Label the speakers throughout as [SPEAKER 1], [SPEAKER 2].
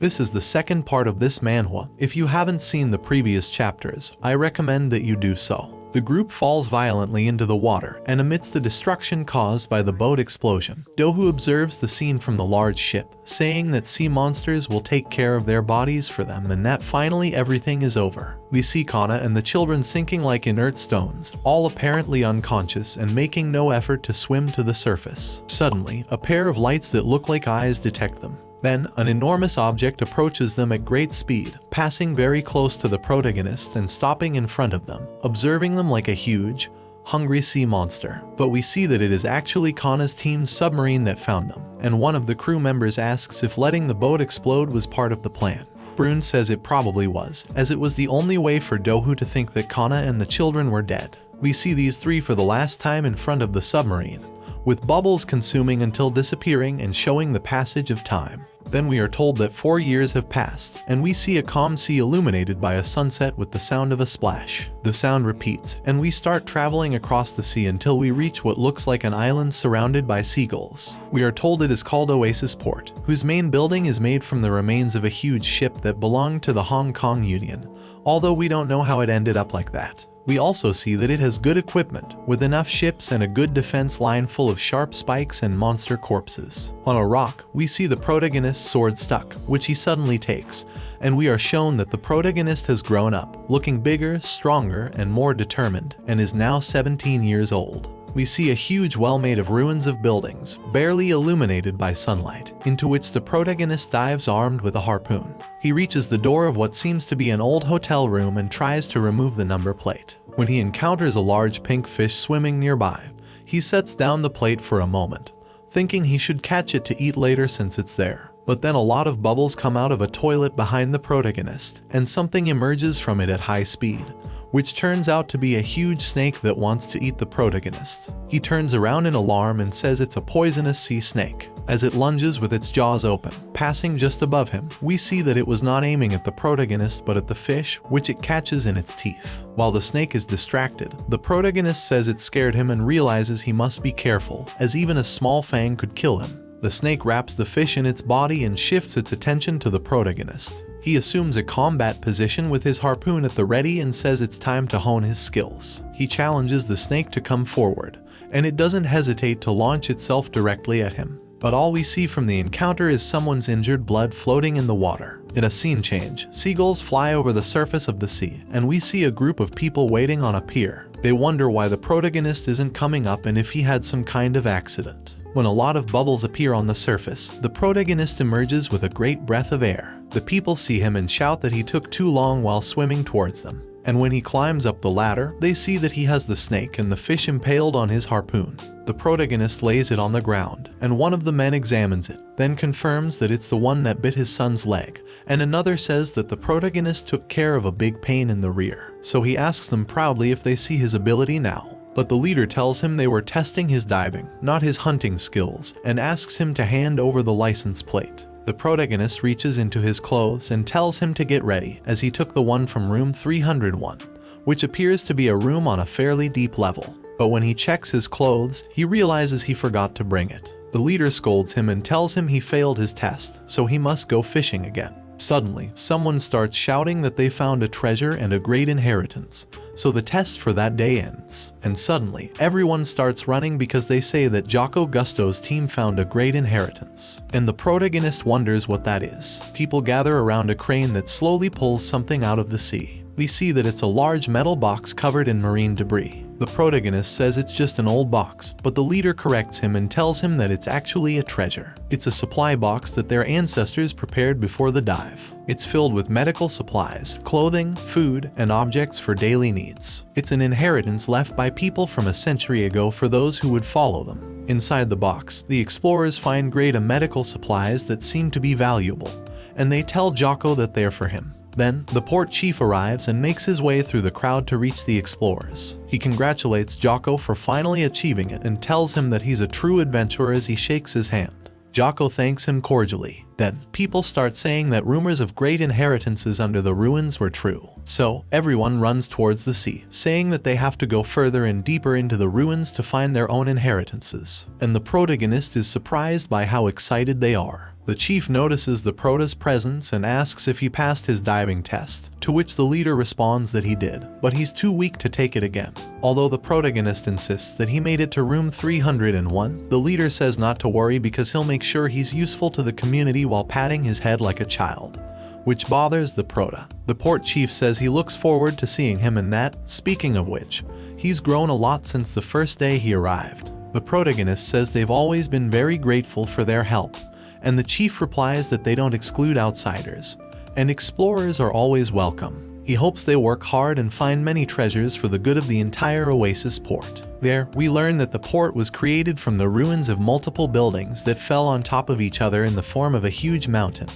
[SPEAKER 1] This is the second part of this manhwa. If you haven't seen the previous chapters, I recommend that you do so. The group falls violently into the water, and amidst the destruction caused by the boat explosion, Dohu observes the scene from the large ship, saying that sea monsters will take care of their bodies for them and that finally everything is over. We see Kana and the children sinking like inert stones, all apparently unconscious and making no effort to swim to the surface. Suddenly, a pair of lights that look like eyes detect them. Then, an enormous object approaches them at great speed, passing very close to the protagonist and stopping in front of them, observing them like a huge, hungry sea monster. But we see that it is actually Kana's team's submarine that found them, and one of the crew members asks if letting the boat explode was part of the plan. Brune says it probably was, as it was the only way for Dohu to think that Kana and the children were dead. We see these three for the last time in front of the submarine, with bubbles consuming until disappearing and showing the passage of time. Then we are told that 4 years have passed, and we see a calm sea illuminated by a sunset with the sound of a splash. The sound repeats, and we start traveling across the sea until we reach what looks like an island surrounded by seagulls. We are told it is called Oasis Port, whose main building is made from the remains of a huge ship that belonged to the Hong Kong Union, although we don't know how it ended up like that. We also see that it has good equipment, with enough ships and a good defense line full of sharp spikes and monster corpses. On a rock, we see the protagonist's sword stuck, which he suddenly takes, and we are shown that the protagonist has grown up, looking bigger, stronger, and more determined, and is now 17 years old. We see a huge well made of ruins of buildings, barely illuminated by sunlight, into which the protagonist dives armed with a harpoon. He reaches the door of what seems to be an old hotel room and tries to remove the number plate. When he encounters a large pink fish swimming nearby, he sets down the plate for a moment, thinking he should catch it to eat later since it's there. But then a lot of bubbles come out of a toilet behind the protagonist, and something emerges from it at high speed, which turns out to be a huge snake that wants to eat the protagonist. He turns around in alarm and says it's a poisonous sea snake. As it lunges with its jaws open, passing just above him, we see that it was not aiming at the protagonist but at the fish, which it catches in its teeth. While the snake is distracted, the protagonist says it scared him and realizes he must be careful, as even a small fang could kill him. The snake wraps the fish in its body and shifts its attention to the protagonist. He assumes a combat position with his harpoon at the ready and says it's time to hone his skills. He challenges the snake to come forward, and it doesn't hesitate to launch itself directly at him. But all we see from the encounter is someone's injured blood floating in the water. In a scene change, seagulls fly over the surface of the sea, and we see a group of people waiting on a pier. They wonder why the protagonist isn't coming up and if he had some kind of accident. When a lot of bubbles appear on the surface, the protagonist emerges with a great breath of air. The people see him and shout that he took too long while swimming towards them. And when he climbs up the ladder, they see that he has the snake and the fish impaled on his harpoon. The protagonist lays it on the ground, and one of the men examines it, then confirms that it's the one that bit his son's leg, and another says that the protagonist took care of a big pain in the rear. So he asks them proudly if they see his ability now. But the leader tells him they were testing his diving, not his hunting skills, and asks him to hand over the license plate. The protagonist reaches into his clothes and tells him to get ready, as he took the one from room 301, which appears to be a room on a fairly deep level. But when he checks his clothes, he realizes he forgot to bring it. The leader scolds him and tells him he failed his test, so he must go fishing again. Suddenly, someone starts shouting that they found a treasure and a great inheritance, so the test for that day ends. And suddenly, everyone starts running because they say that Jocko Gusto's team found a great inheritance. And the protagonist wonders what that is. People gather around a crane that slowly pulls something out of the sea. We see that it's a large metal box covered in marine debris. The protagonist says it's just an old box, but the leader corrects him and tells him that it's actually a treasure. It's a supply box that their ancestors prepared before the dive. It's filled with medical supplies, clothing, food, and objects for daily needs. It's an inheritance left by people from a century ago for those who would follow them. Inside the box, the explorers find great medical supplies that seem to be valuable, and they tell Jocko that they're for him. Then, the port chief arrives and makes his way through the crowd to reach the explorers. He congratulates Jocko for finally achieving it and tells him that he's a true adventurer as he shakes his hand. Jocko thanks him cordially. Then, people start saying that rumors of great inheritances under the ruins were true. So, everyone runs towards the sea, saying that they have to go further and deeper into the ruins to find their own inheritances. And the protagonist is surprised by how excited they are. The chief notices the prota's presence and asks if he passed his diving test, to which the leader responds that he did, but he's too weak to take it again. Although the protagonist insists that he made it to room 301, the leader says not to worry because he'll make sure he's useful to the community while patting his head like a child, which bothers the prota. The port chief says he looks forward to seeing him and that, speaking of which, he's grown a lot since the first day he arrived. The protagonist says they've always been very grateful for their help, and the chief replies that they don't exclude outsiders, and explorers are always welcome. He hopes they work hard and find many treasures for the good of the entire Oasis port. There, we learn that the port was created from the ruins of multiple buildings that fell on top of each other in the form of a huge mountain,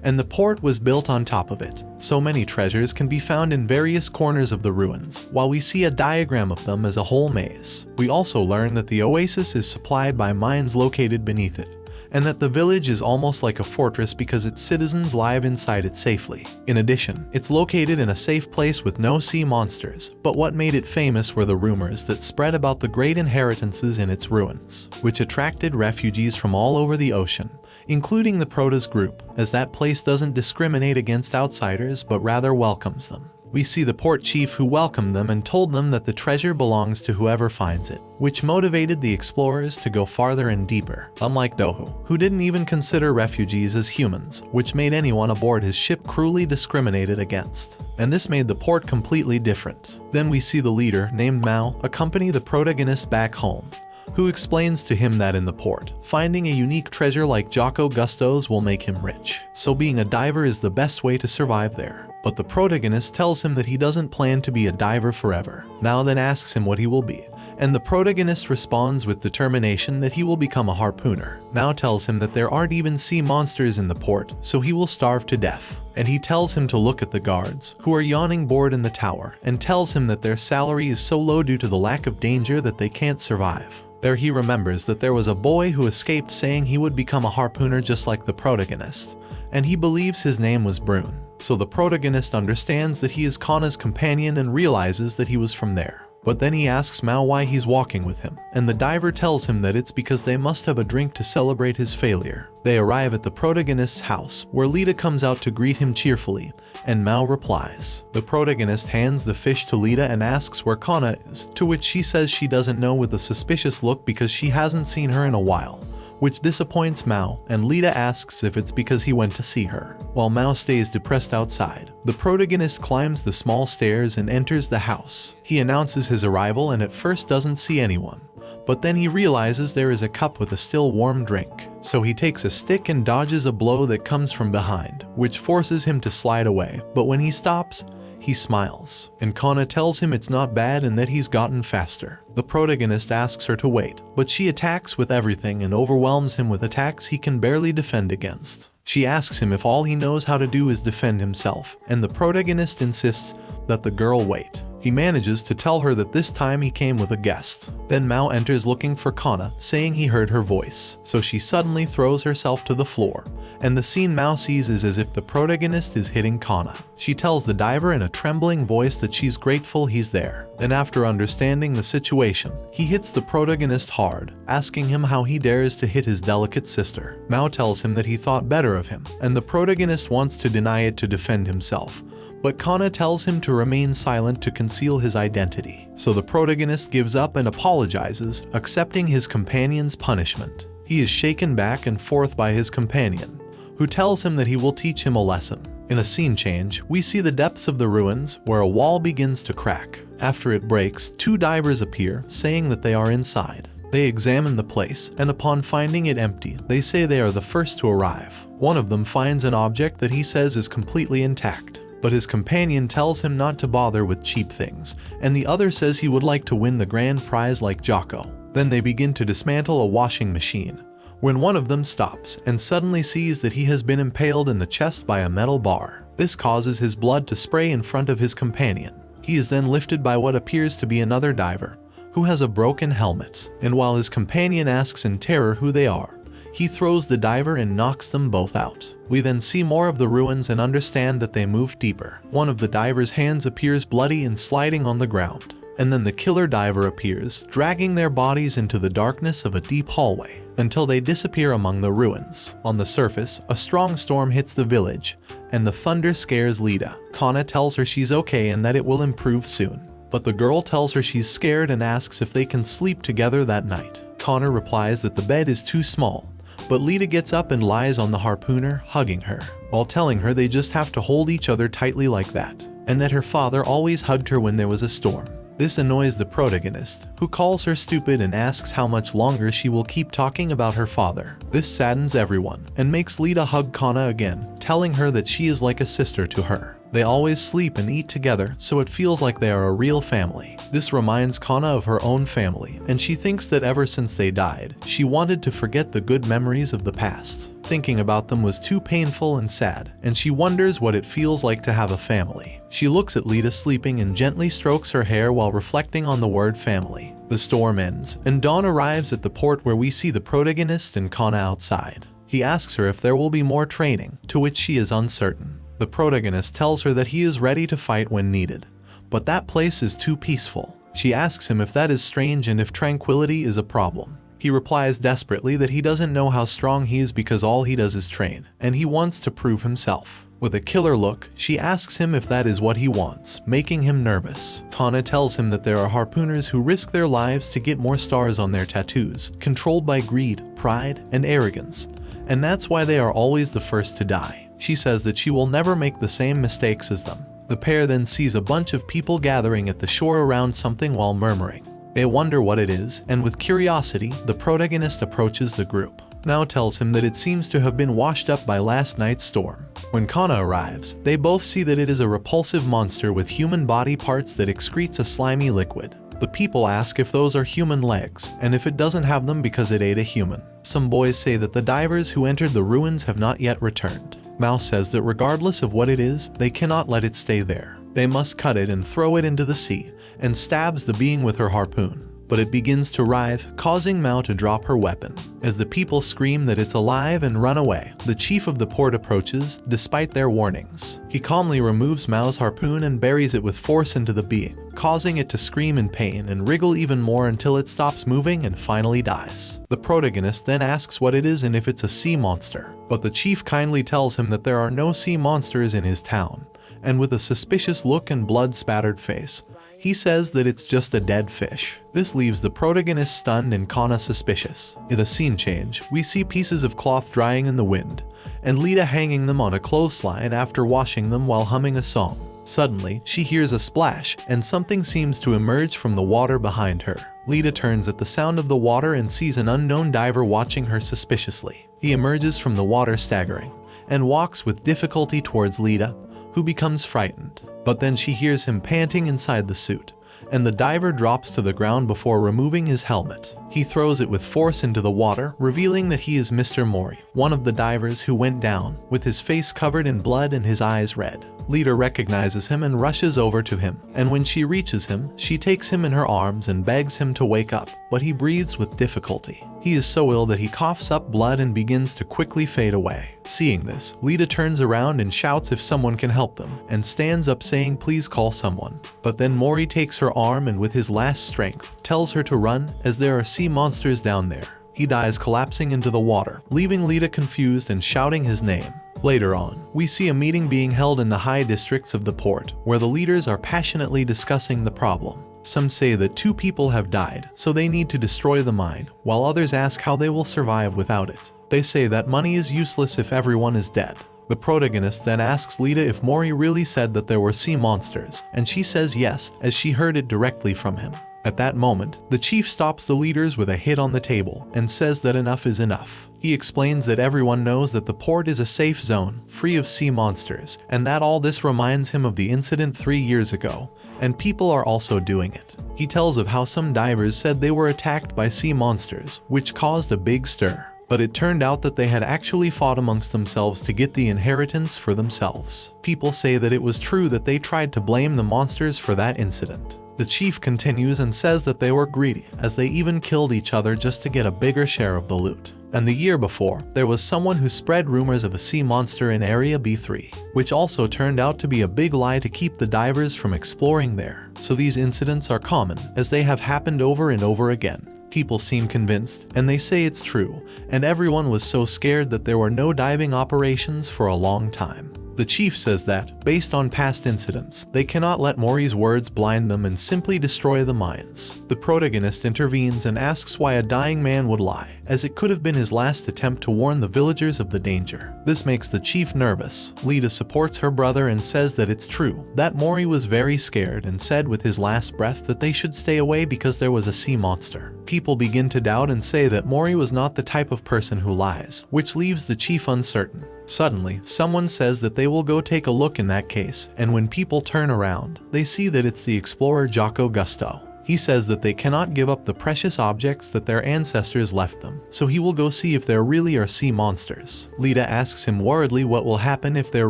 [SPEAKER 1] and the port was built on top of it. So many treasures can be found in various corners of the ruins, while we see a diagram of them as a whole maze. We also learn that the Oasis is supplied by mines located beneath it, and that the village is almost like a fortress because its citizens live inside it safely. In addition, it's located in a safe place with no sea monsters, but what made it famous were the rumors that spread about the great inheritances in its ruins, which attracted refugees from all over the ocean, including the Prota's group, as that place doesn't discriminate against outsiders but rather welcomes them. We see the port chief who welcomed them and told them that the treasure belongs to whoever finds it, which motivated the explorers to go farther and deeper, unlike Dohu, who didn't even consider refugees as humans, which made anyone aboard his ship cruelly discriminated against. And this made the port completely different. Then we see the leader, named Mao, accompany the protagonist back home, who explains to him that in the port, finding a unique treasure like Jocko Gusto's will make him rich, so being a diver is the best way to survive there. But the protagonist tells him that he doesn't plan to be a diver forever. Mao then asks him what he will be, and the protagonist responds with determination that he will become a harpooner. Mao tells him that there aren't even sea monsters in the port, so he will starve to death. And he tells him to look at the guards, who are yawning bored in the tower, and tells him that their salary is so low due to the lack of danger that they can't survive. There he remembers that there was a boy who escaped saying he would become a harpooner just like the protagonist, and he believes his name was Brune. So the protagonist understands that he is Kana's companion and realizes that he was from there. But then he asks Mao why he's walking with him, and the diver tells him that it's because they must have a drink to celebrate his failure. They arrive at the protagonist's house, where Lita comes out to greet him cheerfully, and Mao replies. The protagonist hands the fish to Lita and asks where Kana is, to which she says she doesn't know with a suspicious look because she hasn't seen her in a while, which disappoints Mao, and Lita asks if it's because he went to see her. While Mao stays depressed outside, the protagonist climbs the small stairs and enters the house. He announces his arrival and at first doesn't see anyone, but then he realizes there is a cup with a still warm drink. So he takes a stick and dodges a blow that comes from behind, which forces him to slide away, but when he stops, he smiles, and Kana tells him it's not bad and that he's gotten faster. The protagonist asks her to wait, but she attacks with everything and overwhelms him with attacks he can barely defend against. She asks him if all he knows how to do is defend himself, and the protagonist insists that the girl wait. He manages to tell her that this time he came with a guest. Then Mao enters looking for Kana, saying he heard her voice, so she suddenly throws herself to the floor, and the scene Mao sees is as if the protagonist is hitting Kana. She tells the diver in a trembling voice that she's grateful he's there. Then after understanding the situation, he hits the protagonist hard, asking him how he dares to hit his delicate sister. Mao tells him that he thought better of him, and the protagonist wants to deny it to defend himself, but Kana tells him to remain silent to conceal his identity. So the protagonist gives up and apologizes, accepting his companion's punishment. He is shaken back and forth by his companion, who tells him that he will teach him a lesson. In a scene change, we see the depths of the ruins, where a wall begins to crack. After it breaks, two divers appear, saying that they are inside. They examine the place, and upon finding it empty, they say they are the first to arrive. One of them finds an object that he says is completely intact, but his companion tells him not to bother with cheap things, and the other says he would like to win the grand prize like Jocko. Then they begin to dismantle a washing machine, when one of them stops and suddenly sees that he has been impaled in the chest by a metal bar. This causes his blood to spray in front of his companion. He is then lifted by what appears to be another diver, who has a broken helmet, and while his companion asks in terror who they are, he throws the diver and knocks them both out. We then see more of the ruins and understand that they moved deeper. One of the diver's hands appears bloody and sliding on the ground, and then the killer diver appears, dragging their bodies into the darkness of a deep hallway. until they disappear among the ruins. On the surface, a strong storm hits the village, and the thunder scares Lita. Kana tells her she's okay and that it will improve soon. But the girl tells her she's scared and asks if they can sleep together that night. Kana replies that the bed is too small, but Lita gets up and lies on the harpooner, hugging her, while telling her they just have to hold each other tightly like that, and that her father always hugged her when there was a storm. This annoys the protagonist, who calls her stupid and asks how much longer she will keep talking about her father. This saddens everyone, and makes Lita hug Kana again, telling her that she is like a sister to her. They always sleep and eat together, so it feels like they are a real family. This reminds Kana of her own family, and she thinks that ever since they died, she wanted to forget the good memories of the past. Thinking about them was too painful and sad, and she wonders what it feels like to have a family. She looks at Lita sleeping and gently strokes her hair while reflecting on the word family. The storm ends, and dawn arrives at the port where we see the protagonist and Kana outside. He asks her if there will be more training, to which she is uncertain. The protagonist tells her that he is ready to fight when needed, but that place is too peaceful. She asks him if that is strange and if tranquility is a problem. He replies desperately that he doesn't know how strong he is because all he does is train, and he wants to prove himself. With a killer look, she asks him if that is what he wants, making him nervous. Kana tells him that there are harpooners who risk their lives to get more stars on their tattoos, controlled by greed, pride, and arrogance, and that's why they are always the first to die. She says that she will never make the same mistakes as them. The pair then sees a bunch of people gathering at the shore around something while murmuring. They wonder what it is, and with curiosity, the protagonist approaches the group. Now tells him that it seems to have been washed up by last night's storm. When Kana arrives, they both see that it is a repulsive monster with human body parts that excretes a slimy liquid. The people ask if those are human legs, and if it doesn't have them because it ate a human. Some boys say that the divers who entered the ruins have not yet returned. Mouse says that regardless of what it is, they cannot let it stay there. They must cut it and throw it into the sea, and stabs the being with her harpoon. But it begins to writhe, causing Mao to drop her weapon. As the people scream that it's alive and run away, the chief of the port approaches, despite their warnings. He calmly removes Mao's harpoon and buries it with force into the being, causing it to scream in pain and wriggle even more until it stops moving and finally dies. The protagonist then asks what it is and if it's a sea monster, but the chief kindly tells him that there are no sea monsters in his town, and with a suspicious look and blood-spattered face, he says that it's just a dead fish. This leaves the protagonist stunned and Kana suspicious. In a scene change, we see pieces of cloth drying in the wind, and Lita hanging them on a clothesline after washing them while humming a song. Suddenly, she hears a splash, and something seems to emerge from the water behind her. Lita turns at the sound of the water and sees an unknown diver watching her suspiciously. He emerges from the water staggering, and walks with difficulty towards Lita, who becomes frightened. But then she hears him panting inside the suit, and the diver drops to the ground before removing his helmet. He throws it with force into the water, revealing that he is Mr. Mori, one of the divers who went down, with his face covered in blood and his eyes red. Lita recognizes him and rushes over to him, and when she reaches him, she takes him in her arms and begs him to wake up, but he breathes with difficulty. He is so ill that he coughs up blood and begins to quickly fade away. Seeing this, Lita turns around and shouts if someone can help them, and stands up saying please call someone. But then Mori takes her arm and with his last strength, tells her to run as there are sea monsters down there. He dies collapsing into the water, leaving Lita confused and shouting his name. Later on, we see a meeting being held in the high districts of the port, where the leaders are passionately discussing the problem. Some say that 2 people have died, so they need to destroy the mine, while others ask how they will survive without it. They say that money is useless if everyone is dead. The protagonist then asks Lita if Mori really said that there were sea monsters, and she says yes, as she heard it directly from him. At that moment, the chief stops the leaders with a hit on the table and says that enough is enough. He explains that everyone knows that the port is a safe zone, free of sea monsters, and that all this reminds him of the incident 3 years ago, and people are also doing it. He tells of how some divers said they were attacked by sea monsters, which caused a big stir. But it turned out that they had actually fought amongst themselves to get the inheritance for themselves. People say that it was true that they tried to blame the monsters for that incident. The chief continues and says that they were greedy, as they even killed each other just to get a bigger share of the loot. And the year before, there was someone who spread rumors of a sea monster in Area B3, which also turned out to be a big lie to keep the divers from exploring there. So these incidents are common, as they have happened over and over again. People seem convinced, and they say it's true, and everyone was so scared that there were no diving operations for a long time. The chief says that, based on past incidents, they cannot let Mori's words blind them and simply destroy the mines. The protagonist intervenes and asks why a dying man would lie, as it could have been his last attempt to warn the villagers of the danger. This makes the chief nervous. Lita supports her brother and says that it's true, that Mori was very scared and said with his last breath that they should stay away because there was a sea monster. People begin to doubt and say that Mori was not the type of person who lies, which leaves the chief uncertain. Suddenly, someone says that they will go take a look in that case, and when people turn around, they see that it's the explorer Jocko Gusto. He says that they cannot give up the precious objects that their ancestors left them, so he will go see if there really are sea monsters. Lita asks him worriedly what will happen if there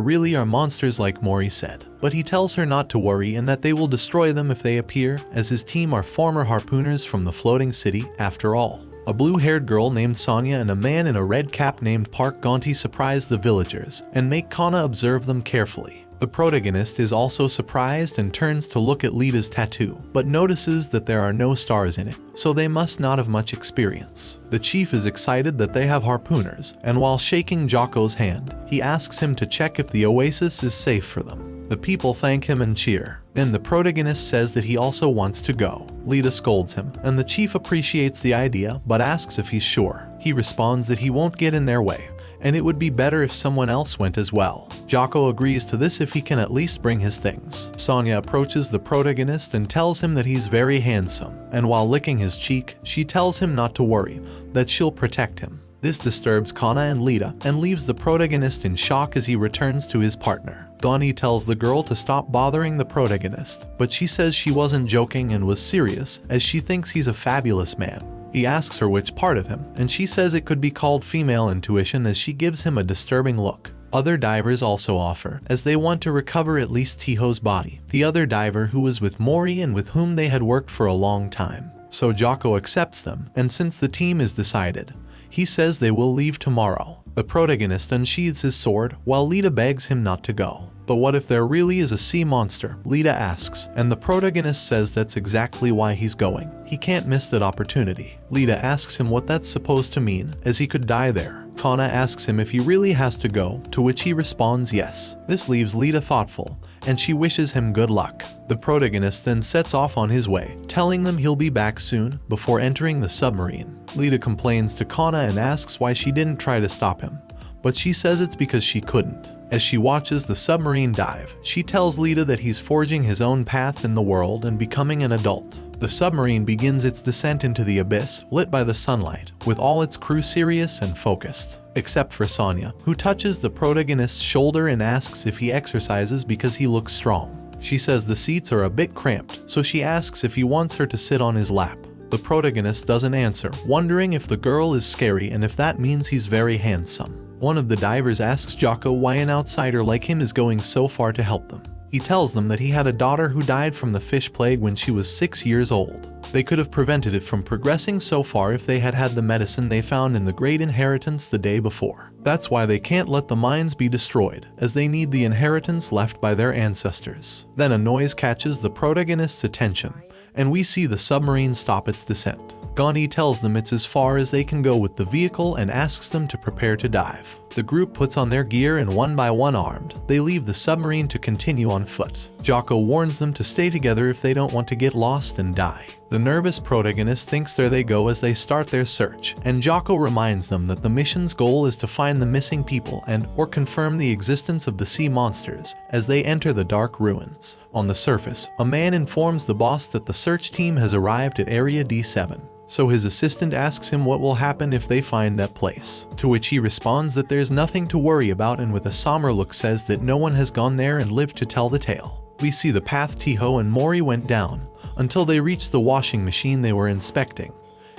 [SPEAKER 1] really are monsters like Mori said, but he tells her not to worry and that they will destroy them if they appear, as his team are former harpooners from the floating city after all. A blue-haired girl named Sonia and a man in a red cap named Park Gonti surprise the villagers and make Kana observe them carefully. The protagonist is also surprised and turns to look at Lita's tattoo, but notices that there are no stars in it, so they must not have much experience. The chief is excited that they have harpooners, and while shaking Jocko's hand, he asks him to check if the Oasis is safe for them. The people thank him and cheer. Then the protagonist says that he also wants to go. Lita scolds him, and the chief appreciates the idea but asks if he's sure. He responds that he won't get in their way, and it would be better if someone else went as well. Jocko agrees to this if he can at least bring his things. Sonia approaches the protagonist and tells him that he's very handsome, and while licking his cheek, she tells him not to worry, that she'll protect him. This disturbs Kana and Lita and leaves the protagonist in shock as he returns to his partner. Donnie tells the girl to stop bothering the protagonist, but she says she wasn't joking and was serious as she thinks he's a fabulous man. He asks her which part of him, and she says it could be called female intuition as she gives him a disturbing look. Other divers also offer, as they want to recover at least Tiho's body, the other diver who was with Mori and with whom they had worked for a long time. So Jocko accepts them, and since the team is decided, he says they will leave tomorrow. The protagonist unsheathes his sword while Lita begs him not to go. But what if there really is a sea monster? Lita asks, and the protagonist says that's exactly why he's going. He can't miss that opportunity. Lita asks him what that's supposed to mean, as he could die there. Kana asks him if he really has to go, to which he responds yes. This leaves Lita thoughtful, and she wishes him good luck. The protagonist then sets off on his way, telling them he'll be back soon, before entering the submarine. Lita complains to Kana and asks why she didn't try to stop him, but she says it's because she couldn't. As she watches the submarine dive, she tells Lita that he's forging his own path in the world and becoming an adult. The submarine begins its descent into the abyss, lit by the sunlight, with all its crew serious and focused. Except for Sonia, who touches the protagonist's shoulder and asks if he exercises because he looks strong. She says the seats are a bit cramped, so she asks if he wants her to sit on his lap. The protagonist doesn't answer, wondering if the girl is scary and if that means he's very handsome. One of the divers asks Jocko why an outsider like him is going so far to help them. He tells them that he had a daughter who died from the fish plague when she was 6 years old. They could have prevented it from progressing so far if they had had the medicine they found in the Great Inheritance the day before. That's why they can't let the mines be destroyed, as they need the inheritance left by their ancestors. Then a noise catches the protagonist's attention, and we see the submarine stop its descent. Gandhi tells them it's as far as they can go with the vehicle and asks them to prepare to dive. The group puts on their gear and one by one armed, they leave the submarine to continue on foot. Jocko warns them to stay together if they don't want to get lost and die. The nervous protagonist thinks there they go as they start their search, and Jocko reminds them that the mission's goal is to find the missing people or confirm the existence of the sea monsters as they enter the dark ruins. On the surface, a man informs the boss that the search team has arrived at Area D7. So his assistant asks him what will happen if they find that place, to which he responds that there's nothing to worry about and with a somber look says that no one has gone there and lived to tell the tale. We see the path Tiho and Mori went down, until they reached the washing machine they were inspecting,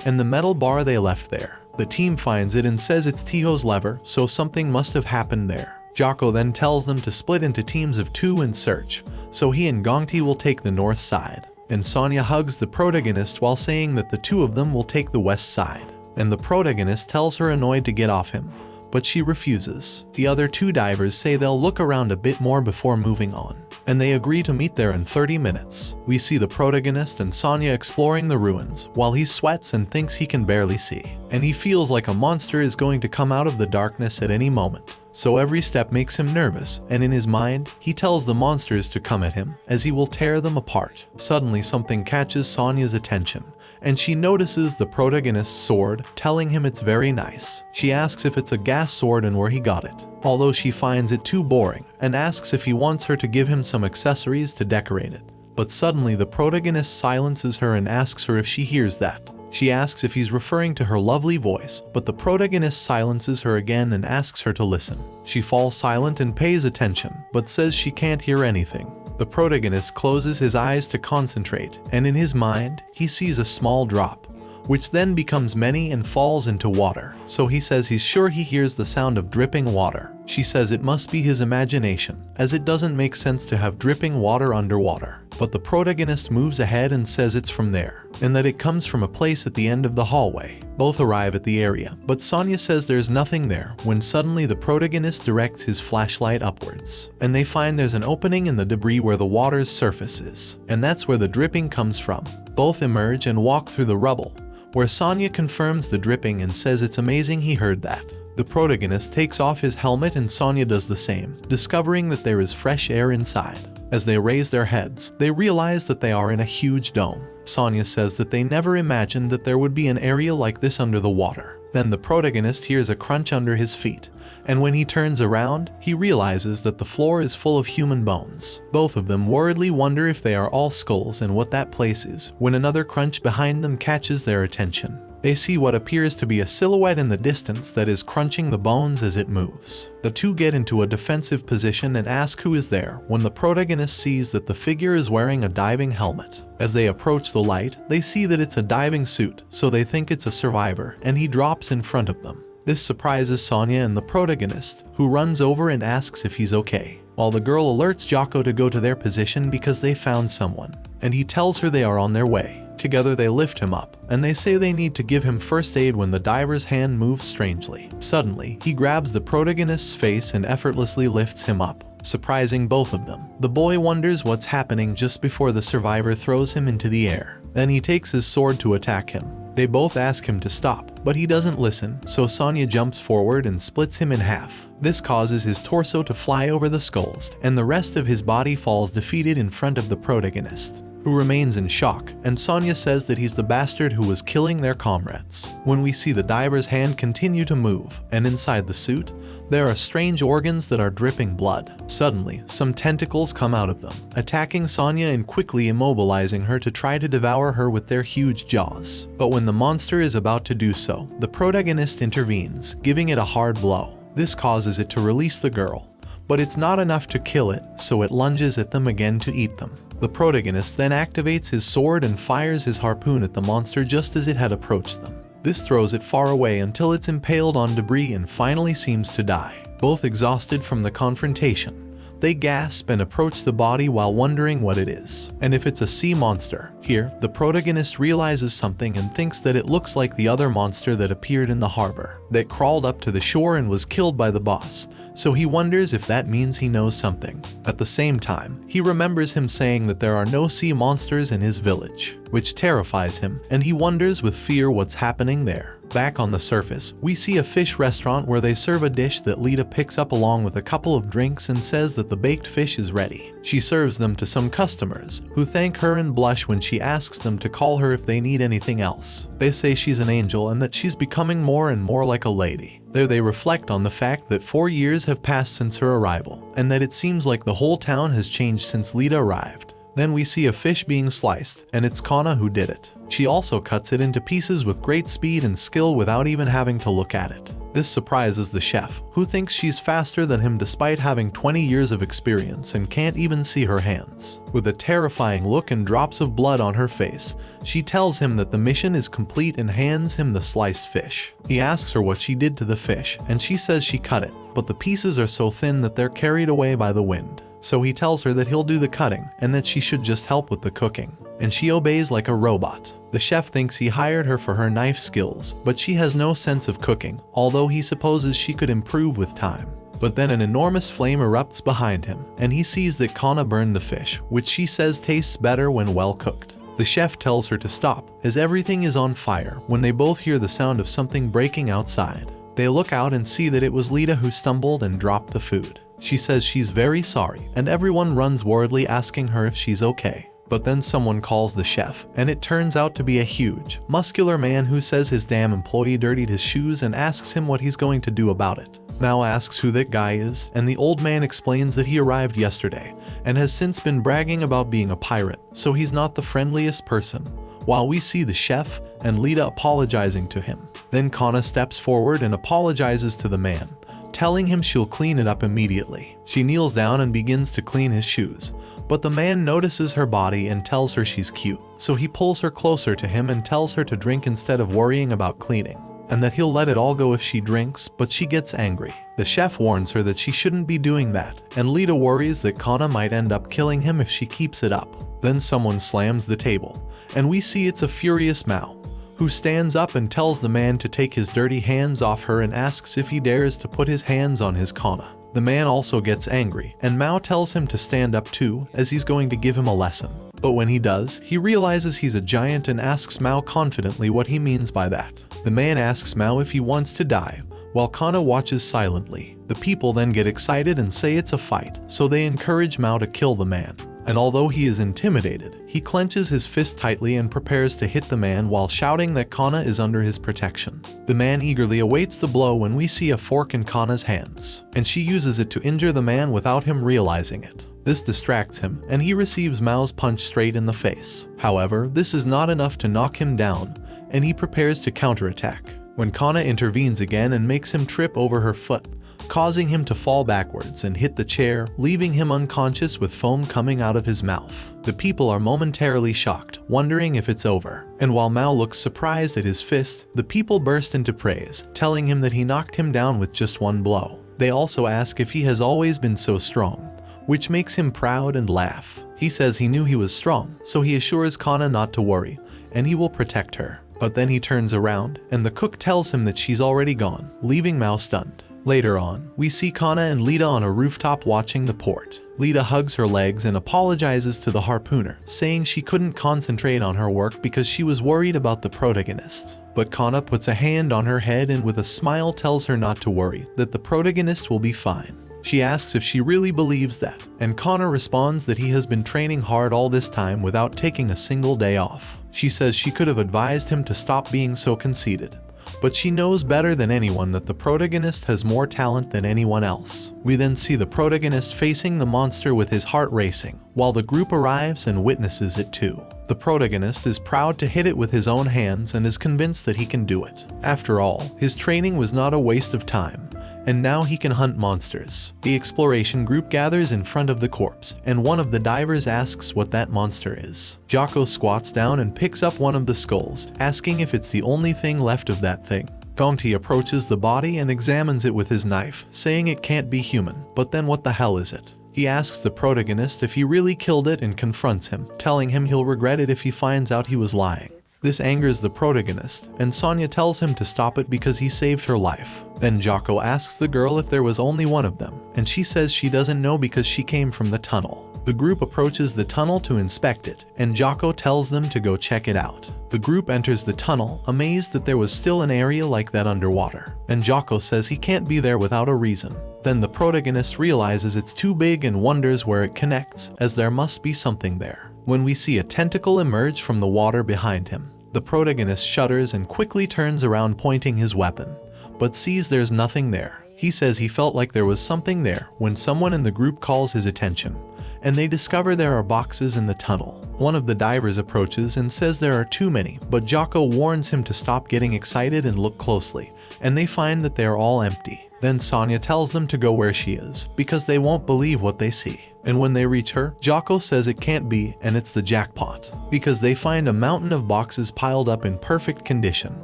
[SPEAKER 1] and the metal bar they left there. The team finds it and says it's Tiho's lever, so something must have happened there. Jocko then tells them to split into teams of 2 and search, so he and Gongti will take the north side. And Sonia hugs the protagonist while saying that the 2 of them will take the west side. And the protagonist tells her annoyed to get off him, but she refuses. The other 2 divers say they'll look around a bit more before moving on. and they agree to meet there in 30 minutes. We see the protagonist and Sonya exploring the ruins while he sweats and thinks he can barely see, and he feels like a monster is going to come out of the darkness at any moment. So every step makes him nervous, and in his mind, he tells the monsters to come at him, as he will tear them apart. Suddenly something catches Sonya's attention, and she notices the protagonist's sword, telling him it's very nice. She asks if it's a gas sword and where he got it, although she finds it too boring, and asks if he wants her to give him some accessories to decorate it. But suddenly the protagonist silences her and asks her if she hears that. She asks if he's referring to her lovely voice, but the protagonist silences her again and asks her to listen. She falls silent and pays attention, but says she can't hear anything. The protagonist closes his eyes to concentrate, and in his mind, he sees a small drop, which then becomes many and falls into water. So he says he's sure he hears the sound of dripping water. She says it must be his imagination, as it doesn't make sense to have dripping water underwater. But the protagonist moves ahead and says it's from there, and that it comes from a place at the end of the hallway. Both arrive at the area, but Sonya says there's nothing there when suddenly the protagonist directs his flashlight upwards, and they find there's an opening in the debris where the water's surface is, and that's where the dripping comes from. Both emerge and walk through the rubble, where Sonya confirms the dripping and says it's amazing he heard that. The protagonist takes off his helmet and Sonya does the same, discovering that there is fresh air inside. As they raise their heads, they realize that they are in a huge dome. Sonya says that they never imagined that there would be an area like this under the water. Then the protagonist hears a crunch under his feet, and when he turns around, he realizes that the floor is full of human bones. Both of them worriedly wonder if they are all skulls and what that place is, when another crunch behind them catches their attention. They see what appears to be a silhouette in the distance that is crunching the bones as it moves. The two get into a defensive position and ask who is there when the protagonist sees that the figure is wearing a diving helmet. As they approach the light, they see that it's a diving suit, so they think it's a survivor, and he drops in front of them. This surprises Sonya and the protagonist, who runs over and asks if he's okay, while the girl alerts Jocko to go to their position because they found someone, and he tells her they are on their way. Together they lift him up, and they say they need to give him first aid when the diver's hand moves strangely. Suddenly, he grabs the protagonist's face and effortlessly lifts him up, surprising both of them. The boy wonders what's happening just before the survivor throws him into the air. Then he takes his sword to attack him. They both ask him to stop, but he doesn't listen, so Sonya jumps forward and splits him in half. This causes his torso to fly over the skulls, and the rest of his body falls defeated in front of the protagonist, who remains in shock, and Sonya says that he's the bastard who was killing their comrades. When we see the diver's hand continue to move, and inside the suit, there are strange organs that are dripping blood. Suddenly, some tentacles come out of them, attacking Sonya and quickly immobilizing her to try to devour her with their huge jaws. But when the monster is about to do so, the protagonist intervenes, giving it a hard blow. This causes it to release the girl, but it's not enough to kill it, so it lunges at them again to eat them. The protagonist then activates his sword and fires his harpoon at the monster just as it had approached them. This throws it far away until it's impaled on debris and finally seems to die. Both exhausted from the confrontation, they gasp and approach the body while wondering what it is, and if it's a sea monster. Here, the protagonist realizes something and thinks that it looks like the other monster that appeared in the harbor, that crawled up to the shore and was killed by the boss, so he wonders if that means he knows something. At the same time, he remembers him saying that there are no sea monsters in his village, which terrifies him, and he wonders with fear what's happening there. Back on the surface, we see a fish restaurant where they serve a dish that Lita picks up along with a couple of drinks and says that the baked fish is ready. She serves them to some customers, who thank her and blush when she asks them to call her if they need anything else. They say she's an angel and that she's becoming more and more like a lady. There they reflect on the fact that 4 years have passed since her arrival, and that it seems like the whole town has changed since Lita arrived. Then we see a fish being sliced, and it's Kana who did it. She also cuts it into pieces with great speed and skill without even having to look at it. This surprises the chef, who thinks she's faster than him despite having 20 years of experience and can't even see her hands. With a terrifying look and drops of blood on her face, she tells him that the mission is complete and hands him the sliced fish. He asks her what she did to the fish, and she says she cut it, but the pieces are so thin that they're carried away by the wind. So he tells her that he'll do the cutting and that she should just help with the cooking, and she obeys like a robot. The chef thinks he hired her for her knife skills, but she has no sense of cooking, although he supposes she could improve with time. But then an enormous flame erupts behind him, and he sees that Kana burned the fish, which she says tastes better when well cooked. The chef tells her to stop, as everything is on fire, when they both hear the sound of something breaking outside. They look out and see that it was Lita who stumbled and dropped the food. She says she's very sorry, and everyone runs worriedly asking her if she's okay. But then someone calls the chef, and it turns out to be a huge, muscular man who says his damn employee dirtied his shoes and asks him what he's going to do about it. Mao asks who that guy is, and the old man explains that he arrived yesterday, and has since been bragging about being a pirate, so he's not the friendliest person. While we see the chef and Lita apologizing to him. Then Kana steps forward and apologizes to the man, telling him she'll clean it up immediately. She kneels down and begins to clean his shoes, but the man notices her body and tells her she's cute, so he pulls her closer to him and tells her to drink instead of worrying about cleaning, and that he'll let it all go if she drinks, but she gets angry. The chef warns her that she shouldn't be doing that, and Lita worries that Kana might end up killing him if she keeps it up. Then someone slams the table, and we see it's a furious Mao, who stands up and tells the man to take his dirty hands off her and asks if he dares to put his hands on his Kana. The man also gets angry, and Mao tells him to stand up too, as he's going to give him a lesson. But when he does, he realizes he's a giant and asks Mao confidently what he means by that. The man asks Mao if he wants to die, while Kana watches silently. The people then get excited and say it's a fight, so they encourage Mao to kill the man. And although he is intimidated, he clenches his fist tightly and prepares to hit the man while shouting that Kana is under his protection. The man eagerly awaits the blow when we see a fork in Kana's hands, and she uses it to injure the man without him realizing it. This distracts him, and he receives Mao's punch straight in the face. However, this is not enough to knock him down, and he prepares to counterattack, when Kana intervenes again and makes him trip over her foot, causing him to fall backwards and hit the chair, leaving him unconscious with foam coming out of his mouth. The people are momentarily shocked, wondering if it's over. And while Mao looks surprised at his fist, the people burst into praise, telling him that he knocked him down with just one blow. They also ask if he has always been so strong, which makes him proud and laugh. He says he knew he was strong, so he assures Kana not to worry, and he will protect her. But then he turns around, and the cook tells him that she's already gone, leaving Mao stunned. Later on, we see Kana and Lita on a rooftop watching the port. Lita hugs her legs and apologizes to the harpooner, saying she couldn't concentrate on her work because she was worried about the protagonist. But Kana puts a hand on her head and with a smile tells her not to worry, that the protagonist will be fine. She asks if she really believes that, and Kana responds that he has been training hard all this time without taking a single day off. She says she could have advised him to stop being so conceited, but she knows better than anyone that the protagonist has more talent than anyone else. We then see the protagonist facing the monster with his heart racing, while the group arrives and witnesses it too. The protagonist is proud to hit it with his own hands and is convinced that he can do it. After all, his training was not a waste of time, and now he can hunt monsters. The exploration group gathers in front of the corpse, and one of the divers asks what that monster is. Jocko squats down and picks up one of the skulls, asking if it's the only thing left of that thing. Gonti approaches the body and examines it with his knife, saying it can't be human, but then what the hell is it? He asks the protagonist if he really killed it and confronts him, telling him he'll regret it if he finds out he was lying. This angers the protagonist, and Sonya tells him to stop it because he saved her life. Then Jocko asks the girl if there was only one of them, and she says she doesn't know because she came from the tunnel. The group approaches the tunnel to inspect it, and Jocko tells them to go check it out. The group enters the tunnel, amazed that there was still an area like that underwater, and Jocko says he can't be there without a reason. Then the protagonist realizes it's too big and wonders where it connects, as there must be something there. When we see a tentacle emerge from the water behind him, the protagonist shudders and quickly turns around pointing his weapon, but sees there's nothing there. He says he felt like there was something there when someone in the group calls his attention, and they discover there are boxes in the tunnel. One of the divers approaches and says there are too many, but Jocko warns him to stop getting excited and look closely, and they find that they are all empty. Then Sonya tells them to go where she is, because they won't believe what they see. And when they reach her, Jocko says it can't be, and it's the jackpot, because they find a mountain of boxes piled up in perfect condition.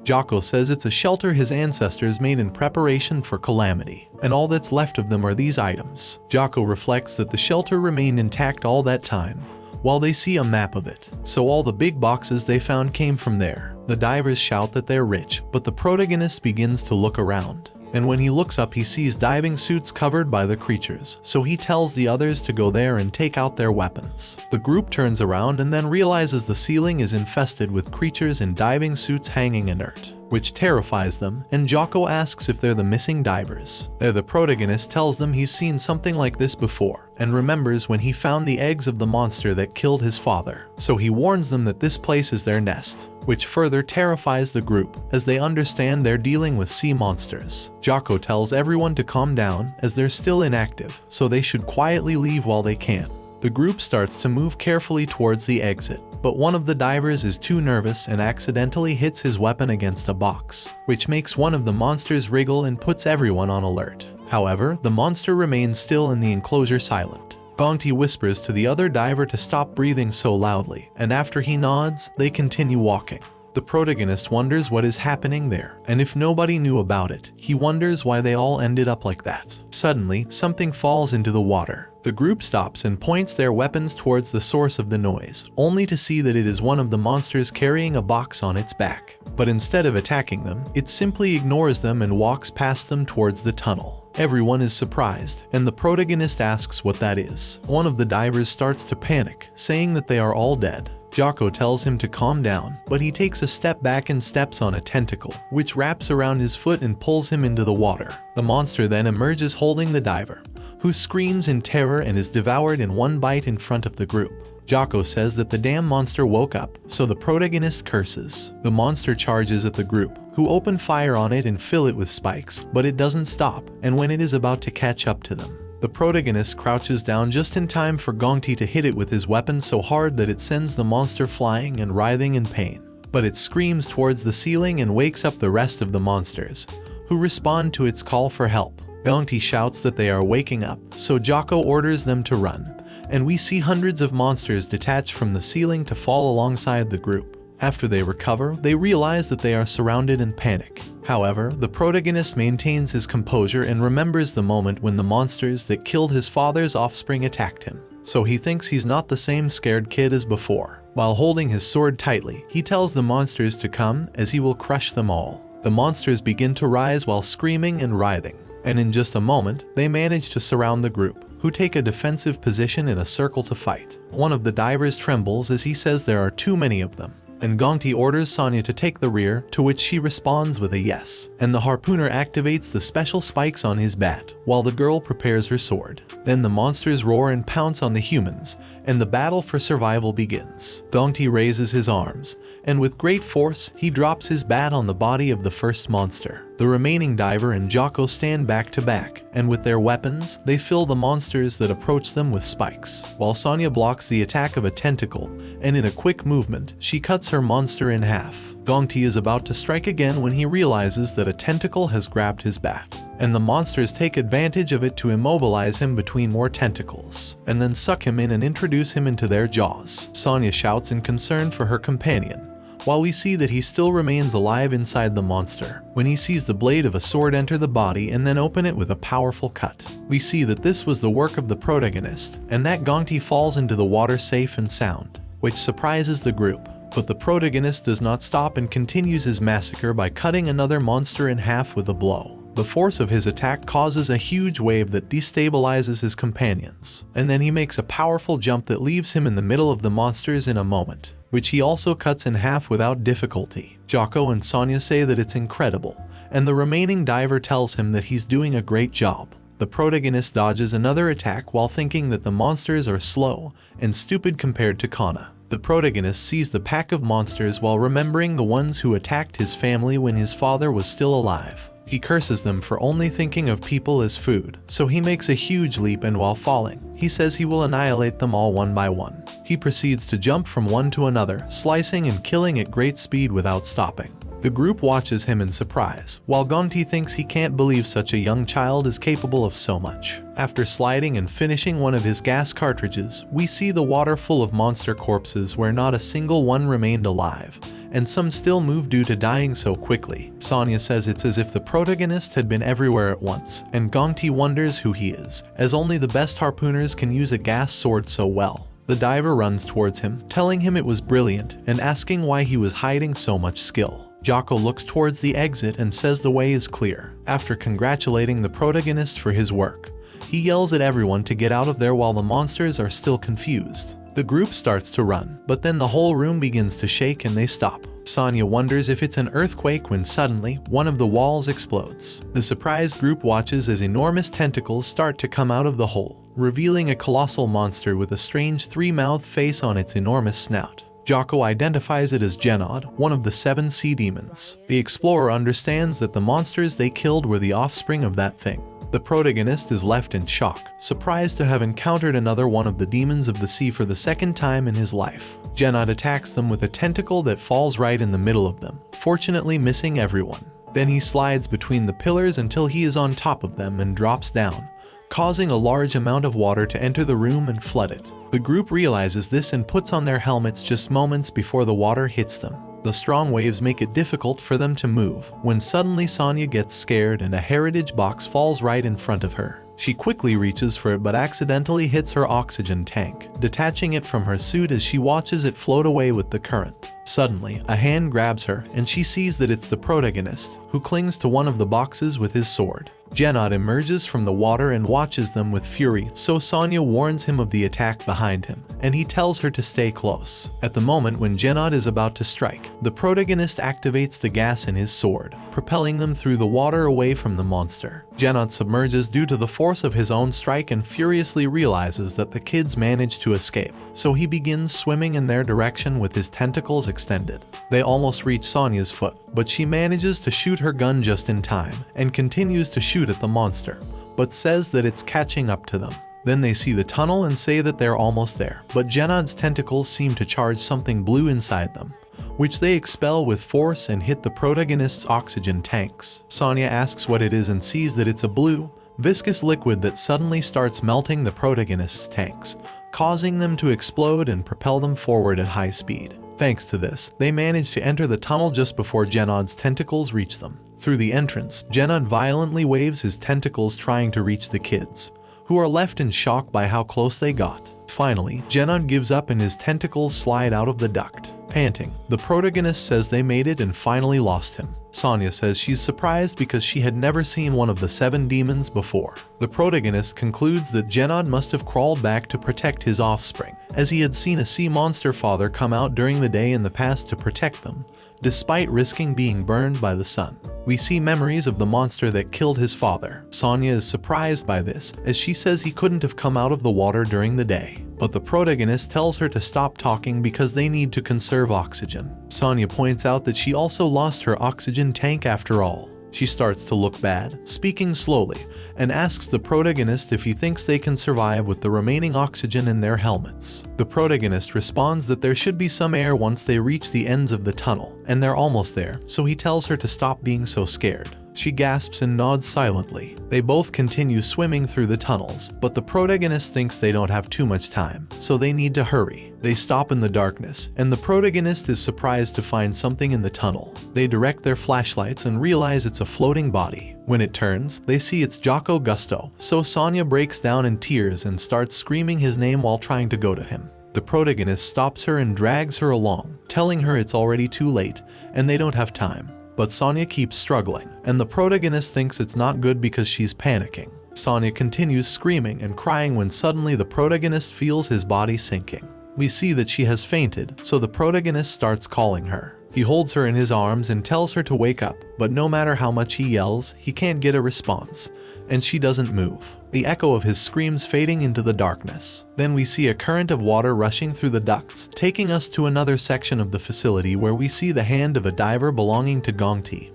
[SPEAKER 1] Jocko says it's a shelter his ancestors made in preparation for calamity, and all that's left of them are these items. Jocko reflects that the shelter remained intact all that time, while they see a map of it, so all the big boxes they found came from there. The divers shout that they're rich, but the protagonist begins to look around, and when he looks up he sees diving suits covered by the creatures, so he tells the others to go there and take out their weapons. The group turns around and then realizes the ceiling is infested with creatures in diving suits hanging inert, which terrifies them, and Jocko asks if they're the missing divers. The protagonist tells them he's seen something like this before, and remembers when he found the eggs of the monster that killed his father. So he warns them that this place is their nest, which further terrifies the group, as they understand they're dealing with sea monsters. Jocko tells everyone to calm down, as they're still inactive, so they should quietly leave while they can. The group starts to move carefully towards the exit, but one of the divers is too nervous and accidentally hits his weapon against a box, which makes one of the monsters wriggle and puts everyone on alert. However, the monster remains still in the enclosure silent. Gongti whispers to the other diver to stop breathing so loudly, and after he nods, they continue walking. The protagonist wonders what is happening there, and if nobody knew about it, he wonders why they all ended up like that. Suddenly, something falls into the water. The group stops and points their weapons towards the source of the noise, only to see that it is one of the monsters carrying a box on its back. But instead of attacking them, it simply ignores them and walks past them towards the tunnel. Everyone is surprised, and the protagonist asks what that is. One of the divers starts to panic, saying that they are all dead. Jocko tells him to calm down, but he takes a step back and steps on a tentacle, which wraps around his foot and pulls him into the water. The monster then emerges holding the diver, who screams in terror and is devoured in one bite in front of the group. Jocko says that the damn monster woke up, so the protagonist curses. The monster charges at the group, who open fire on it and fill it with spikes, but it doesn't stop, and when it is about to catch up to them, the protagonist crouches down just in time for Gongti to hit it with his weapon so hard that it sends the monster flying and writhing in pain. But it screams towards the ceiling and wakes up the rest of the monsters, who respond to its call for help. Gongti shouts that they are waking up, so Jocko orders them to run, and we see hundreds of monsters detach from the ceiling to fall alongside the group. After they recover, they realize that they are surrounded and panic. However, the protagonist maintains his composure and remembers the moment when the monsters that killed his father's offspring attacked him. So he thinks he's not the same scared kid as before. While holding his sword tightly, he tells the monsters to come, as he will crush them all. The monsters begin to rise while screaming and writhing, and in just a moment, they manage to surround the group, who take a defensive position in a circle to fight. One of the divers trembles as he says there are too many of them, and Gongti orders Sonya to take the rear, to which she responds with a yes, and the harpooner activates the special spikes on his bat, while the girl prepares her sword. Then the monsters roar and pounce on the humans, and the battle for survival begins. Gongti raises his arms, and with great force, he drops his bat on the body of the first monster. The remaining diver and Jocko stand back to back, and with their weapons, they fill the monsters that approach them with spikes, while Sonya blocks the attack of a tentacle, and in a quick movement, she cuts her monster in half. Gongti is about to strike again when he realizes that a tentacle has grabbed his bat, and the monsters take advantage of it to immobilize him between more tentacles, and then suck him in and introduce him into their jaws. Sonya shouts in concern for her companion, while we see that he still remains alive inside the monster, when he sees the blade of a sword enter the body and then open it with a powerful cut. We see that this was the work of the protagonist, and that Gongti falls into the water safe and sound, which surprises the group. But the protagonist does not stop and continues his massacre by cutting another monster in half with a blow. The force of his attack causes a huge wave that destabilizes his companions, and then he makes a powerful jump that leaves him in the middle of the monsters in a moment, which he also cuts in half without difficulty. Jocko and Sonya say that it's incredible, and the remaining diver tells him that he's doing a great job. The protagonist dodges another attack while thinking that the monsters are slow and stupid compared to Kana. The protagonist sees the pack of monsters while remembering the ones who attacked his family when his father was still alive. He curses them for only thinking of people as food, so he makes a huge leap, and while falling, he says he will annihilate them all one by one. He proceeds to jump from one to another, slicing and killing at great speed without stopping. The group watches him in surprise, while Gongti thinks he can't believe such a young child is capable of so much. After sliding and finishing one of his gas cartridges, we see the water full of monster corpses where not a single one remained alive, and some still move due to dying so quickly. Sonya says it's as if the protagonist had been everywhere at once, and Gongti wonders who he is, as only the best harpooners can use a gas sword so well. The diver runs towards him, telling him it was brilliant, and asking why he was hiding so much skill. Jocko looks towards the exit and says the way is clear. After congratulating the protagonist for his work, he yells at everyone to get out of there while the monsters are still confused. The group starts to run, but then the whole room begins to shake and they stop. Sonya wonders if it's an earthquake when suddenly, one of the walls explodes. The surprised group watches as enormous tentacles start to come out of the hole, revealing a colossal monster with a strange three-mouthed face on its enormous snout. Jocko identifies it as Genod, one of the 7 sea demons. The explorer understands that the monsters they killed were the offspring of that thing. The protagonist is left in shock, surprised to have encountered another one of the demons of the sea for the second time in his life. Genod attacks them with a tentacle that falls right in the middle of them, fortunately missing everyone. Then he slides between the pillars until he is on top of them and drops down, causing a large amount of water to enter the room and flood it. The group realizes this and puts on their helmets just moments before the water hits them. The strong waves make it difficult for them to move, when suddenly Sonya gets scared and a heritage box falls right in front of her. She quickly reaches for it but accidentally hits her oxygen tank, detaching it from her suit as she watches it float away with the current. Suddenly, a hand grabs her and she sees that it's the protagonist, who clings to one of the boxes with his sword. Genod emerges from the water and watches them with fury, so Sonya warns him of the attack behind him, and he tells her to stay close. At the moment when Genod is about to strike, the protagonist activates the gas in his sword, propelling them through the water away from the monster. Genod submerges due to the force of his own strike and furiously realizes that the kids managed to escape, so he begins swimming in their direction with his tentacles extended. They almost reach Sonya's foot, but she manages to shoot her gun just in time, and continues to shoot at the monster, but says that it's catching up to them. Then they see the tunnel and say that they're almost there, but Genod's tentacles seem to charge something blue inside them, which they expel with force and hit the protagonist's oxygen tanks. Sonya asks what it is and sees that it's a blue, viscous liquid that suddenly starts melting the protagonist's tanks, causing them to explode and propel them forward at high speed. Thanks to this, they manage to enter the tunnel just before Genod's tentacles reach them. Through the entrance, Genod violently waves his tentacles trying to reach the kids, who are left in shock by how close they got. Finally, Genod gives up and his tentacles slide out of the duct. Panting, the protagonist says they made it and finally lost him. Sonya says she's surprised because she had never seen one of the 7 demons before. The protagonist concludes that Genod must have crawled back to protect his offspring, as he had seen a sea monster father come out during the day in the past to protect them, despite risking being burned by the sun. We see memories of the monster that killed his father. Sonya is surprised by this, as she says he couldn't have come out of the water during the day. But the protagonist tells her to stop talking because they need to conserve oxygen. Sonya points out that she also lost her oxygen tank after all. She starts to look bad, speaking slowly, and asks the protagonist if he thinks they can survive with the remaining oxygen in their helmets. The protagonist responds that there should be some air once they reach the ends of the tunnel, and they're almost there, so he tells her to stop being so scared. She gasps and nods silently. They both continue swimming through the tunnels, but the protagonist thinks they don't have too much time, so they need to hurry. They stop in the darkness, and the protagonist is surprised to find something in the tunnel. They direct their flashlights and realize it's a floating body. When it turns, they see it's Jocko Gusto, so Sonya breaks down in tears and starts screaming his name while trying to go to him. The protagonist stops her and drags her along, telling her it's already too late, and they don't have time. But Sonya keeps struggling, and the protagonist thinks it's not good because she's panicking. Sonya continues screaming and crying when suddenly the protagonist feels his body sinking. We see that she has fainted, so the protagonist starts calling her. He holds her in his arms and tells her to wake up, but no matter how much he yells, he can't get a response, and she doesn't move. The echo of his screams fading into the darkness. Then we see a current of water rushing through the ducts, taking us to another section of the facility where we see the hand of a diver belonging to Gongti,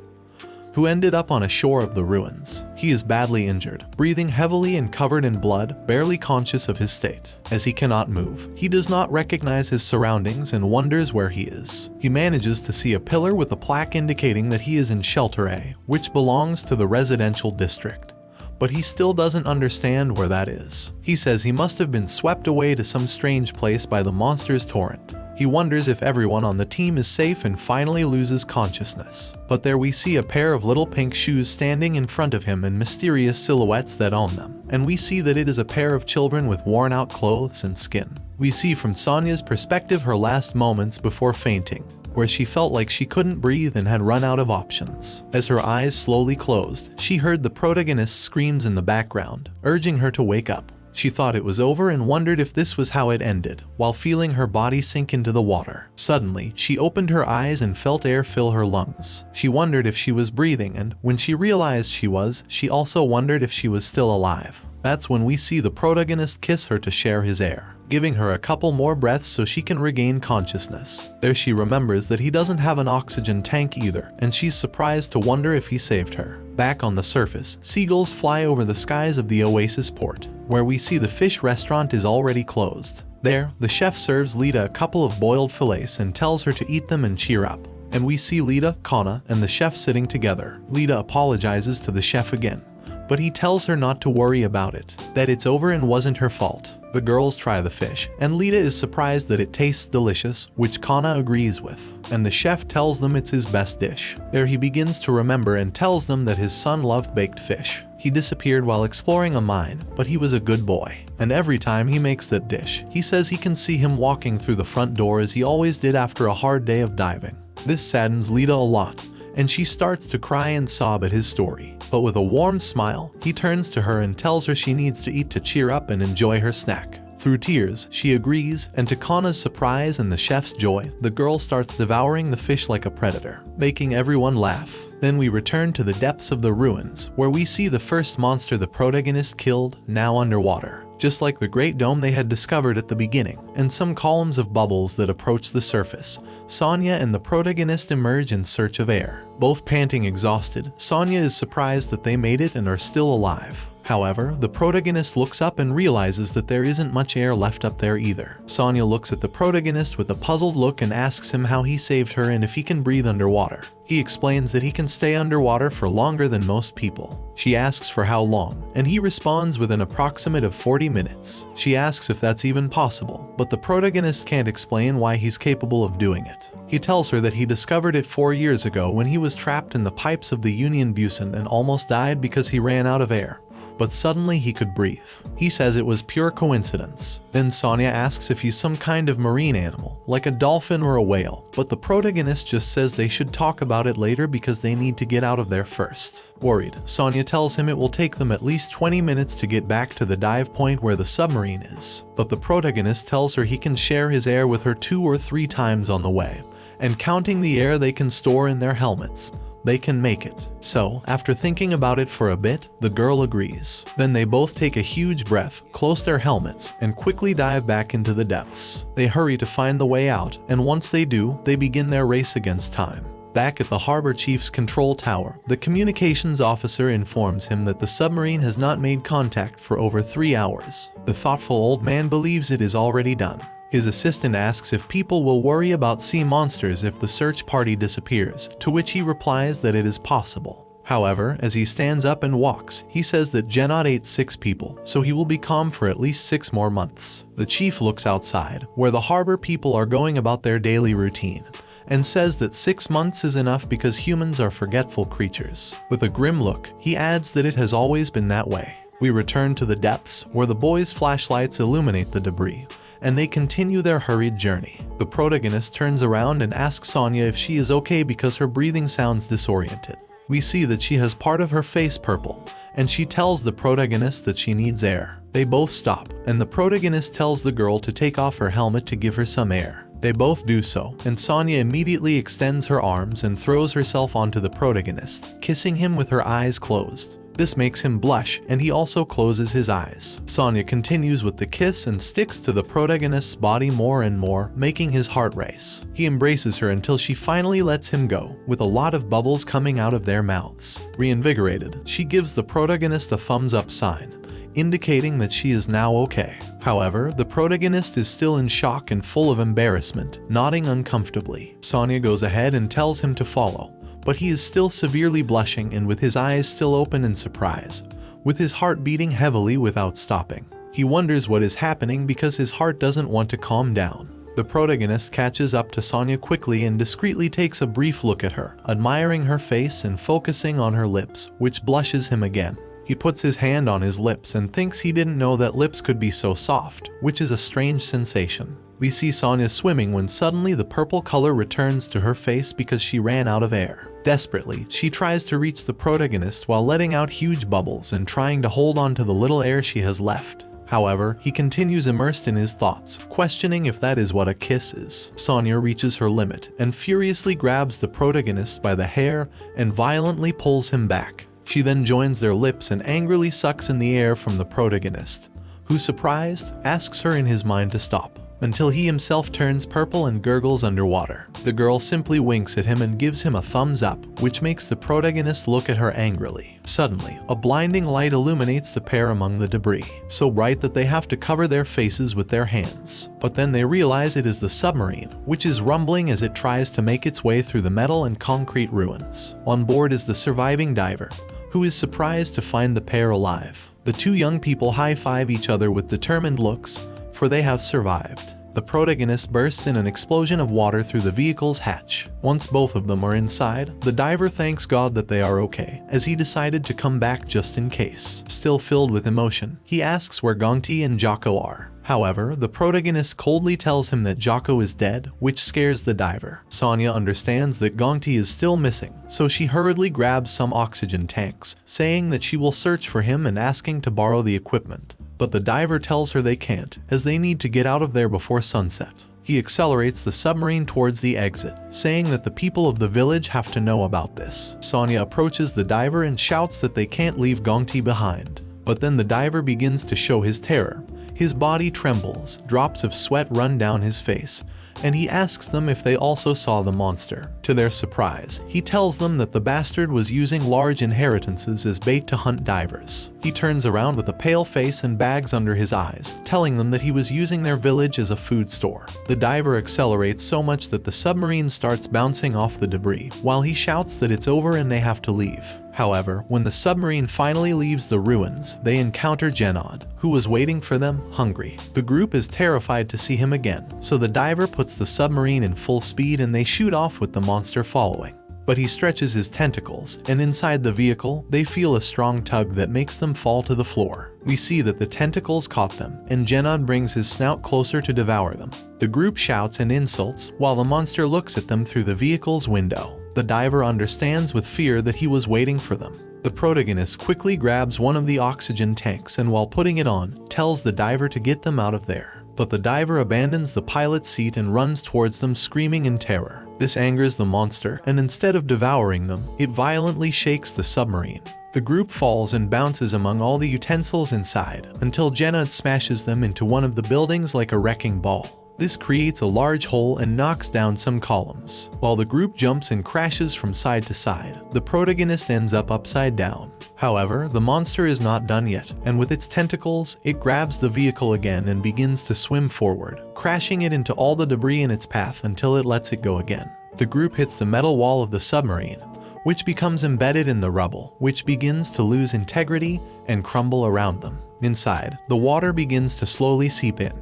[SPEAKER 1] who ended up on a shore of the ruins. He is badly injured, breathing heavily and covered in blood, barely conscious of his state. As he cannot move, he does not recognize his surroundings and wonders where he is. He manages to see a pillar with a plaque indicating that he is in Shelter A, which belongs to the residential district. But he still doesn't understand where that is. He says he must have been swept away to some strange place by the monster's torrent. He wonders if everyone on the team is safe and finally loses consciousness. But there we see a pair of little pink shoes standing in front of him and mysterious silhouettes that own them. And we see that it is a pair of children with worn out clothes and skin. We see from Sonya's perspective her last moments before fainting. where she felt like she couldn't breathe and had run out of options. As her eyes slowly closed, she heard the protagonist's screams in the background, urging her to wake up. She thought it was over and wondered if this was how it ended, while feeling her body sink into the water. Suddenly, she opened her eyes and felt air fill her lungs. She wondered if she was breathing, and when she realized she was, she also wondered if she was still alive. That's when we see the protagonist kiss her to share his air, giving her a couple more breaths so she can regain consciousness. There she remembers that he doesn't have an oxygen tank either, and she's surprised to wonder if he saved her. Back on the surface, seagulls fly over the skies of the Oasis port, where we see the fish restaurant is already closed. There, the chef serves Lita a couple of boiled fillets and tells her to eat them and cheer up. And we see Lita, Kana, and the chef sitting together. Lita apologizes to the chef again, but he tells her not to worry about it, that it's over and wasn't her fault. The girls try the fish, and Lita is surprised that it tastes delicious, which Kana agrees with, and the chef tells them it's his best dish. There he begins to remember and tells them that his son loved baked fish. He disappeared while exploring a mine, but he was a good boy, and every time he makes that dish, he says he can see him walking through the front door as he always did after a hard day of diving. This saddens Lita a lot, and she starts to cry and sob at his story. But with a warm smile, he turns to her and tells her she needs to eat to cheer up and enjoy her snack. Through tears, she agrees, and to Kana's surprise and the chef's joy, the girl starts devouring the fish like a predator, making everyone laugh. Then we return to the depths of the ruins, where we see the first monster the protagonist killed, now underwater. Just like the Great Dome they had discovered at the beginning, and some columns of bubbles that approach the surface, Sonya and the protagonist emerge in search of air. Both panting exhausted, Sonya is surprised that they made it and are still alive. However, the protagonist looks up and realizes that there isn't much air left up there either. Sonya looks at the protagonist with a puzzled look and asks him how he saved her and if he can breathe underwater. He explains that he can stay underwater for longer than most people. She asks for how long, and he responds with an approximate of 40 minutes. She asks if that's even possible, but the protagonist can't explain why he's capable of doing it. He tells her that he discovered it 4 years ago when he was trapped in the pipes of the Union Busan and almost died because he ran out of air. But suddenly he could breathe. He says it was pure coincidence. Then Sonya asks if he's some kind of marine animal, like a dolphin or a whale, but the protagonist just says they should talk about it later because they need to get out of there first. Worried, Sonya tells him it will take them at least 20 minutes to get back to the dive point where the submarine is, but the protagonist tells her he can share his air with her 2 or 3 times on the way, and counting the air they can store in their helmets, they can make it. So, after thinking about it for a bit, the girl agrees. Then they both take a huge breath, close their helmets, and quickly dive back into the depths. They hurry to find the way out, and once they do, they begin their race against time. Back at the harbor chief's control tower, the communications officer informs him that the submarine has not made contact for over 3 hours. The thoughtful old man believes it is already done. His assistant asks if people will worry about sea monsters if the search party disappears, to which he replies that it is possible. However, as he stands up and walks, he says that Genot ate 6 people, so he will be calm for at least 6 more months. The chief looks outside, where the harbor people are going about their daily routine, and says that 6 months is enough because humans are forgetful creatures. With a grim look, he adds that it has always been that way. We return to the depths, where the boys' flashlights illuminate the debris, and they continue their hurried journey. The protagonist turns around and asks Sonya if she is okay because her breathing sounds disoriented. We see that she has part of her face purple, and she tells the protagonist that she needs air. They both stop, and the protagonist tells the girl to take off her helmet to give her some air. They both do so, and Sonya immediately extends her arms and throws herself onto the protagonist, kissing him with her eyes closed. This makes him blush, and he also closes his eyes. Sonya continues with the kiss and sticks to the protagonist's body more and more, making his heart race. He embraces her until she finally lets him go, with a lot of bubbles coming out of their mouths. Reinvigorated, she gives the protagonist a thumbs up sign, indicating that she is now okay. However, the protagonist is still in shock and full of embarrassment, nodding uncomfortably. Sonya goes ahead and tells him to follow, but he is still severely blushing and with his eyes still open in surprise, with his heart beating heavily without stopping. He wonders what is happening because his heart doesn't want to calm down. The protagonist catches up to Sonya quickly and discreetly takes a brief look at her, admiring her face and focusing on her lips, which blushes him again. He puts his hand on his lips and thinks he didn't know that lips could be so soft, which is a strange sensation. We see Sonya swimming when suddenly the purple color returns to her face because she ran out of air. Desperately, she tries to reach the protagonist while letting out huge bubbles and trying to hold on to the little air she has left. However, he continues immersed in his thoughts, questioning if that is what a kiss is. Sonya reaches her limit and furiously grabs the protagonist by the hair and violently pulls him back. She then joins their lips and angrily sucks in the air from the protagonist, who, surprised, asks her in his mind to stop, until he himself turns purple and gurgles underwater. The girl simply winks at him and gives him a thumbs up, which makes the protagonist look at her angrily. Suddenly, a blinding light illuminates the pair among the debris, so bright that they have to cover their faces with their hands. But then they realize it is the submarine, which is rumbling as it tries to make its way through the metal and concrete ruins. On board is the surviving diver, who is surprised to find the pair alive. The two young people high-five each other with determined looks, for they have survived. The protagonist bursts in an explosion of water through the vehicle's hatch. Once both of them are inside, the diver thanks God that they are okay, as he decided to come back just in case. Still filled with emotion, he asks where Gongti and Jocko are. However, the protagonist coldly tells him that Jocko is dead, which scares the diver. Sonya understands that Gongti is still missing, so she hurriedly grabs some oxygen tanks, saying that she will search for him and asking to borrow the equipment. But the diver tells her they can't, as they need to get out of there before sunset. He accelerates the submarine towards the exit, saying that the people of the village have to know about this. Sonya approaches the diver and shouts that they can't leave Gongti behind. But then the diver begins to show his terror. His body trembles, drops of sweat run down his face, and he asks them if they also saw the monster. To their surprise, he tells them that the bastard was using large inheritances as bait to hunt divers. He turns around with a pale face and bags under his eyes, telling them that he was using their village as a food store. The diver accelerates so much that the submarine starts bouncing off the debris, while he shouts that it's over and they have to leave. However, when the submarine finally leaves the ruins, they encounter Genod, who was waiting for them, hungry. The group is terrified to see him again, so the diver puts the submarine in full speed and they shoot off with the monster following. But he stretches his tentacles, and inside the vehicle, they feel a strong tug that makes them fall to the floor. We see that the tentacles caught them, and Genod brings his snout closer to devour them. The group shouts and insults, while the monster looks at them through the vehicle's window. The diver understands with fear that he was waiting for them. The protagonist quickly grabs one of the oxygen tanks and while putting it on, tells the diver to get them out of there. But the diver abandons the pilot's seat and runs towards them screaming in terror. This angers the monster, and instead of devouring them, it violently shakes the submarine. The group falls and bounces among all the utensils inside, until Genod smashes them into one of the buildings like a wrecking ball. This creates a large hole and knocks down some columns. While the group jumps and crashes from side to side, the protagonist ends up upside down. However, the monster is not done yet, and with its tentacles, it grabs the vehicle again and begins to swim forward, crashing it into all the debris in its path until it lets it go again. The group hits the metal wall of the submarine, which becomes embedded in the rubble, which begins to lose integrity and crumble around them. Inside, the water begins to slowly seep in.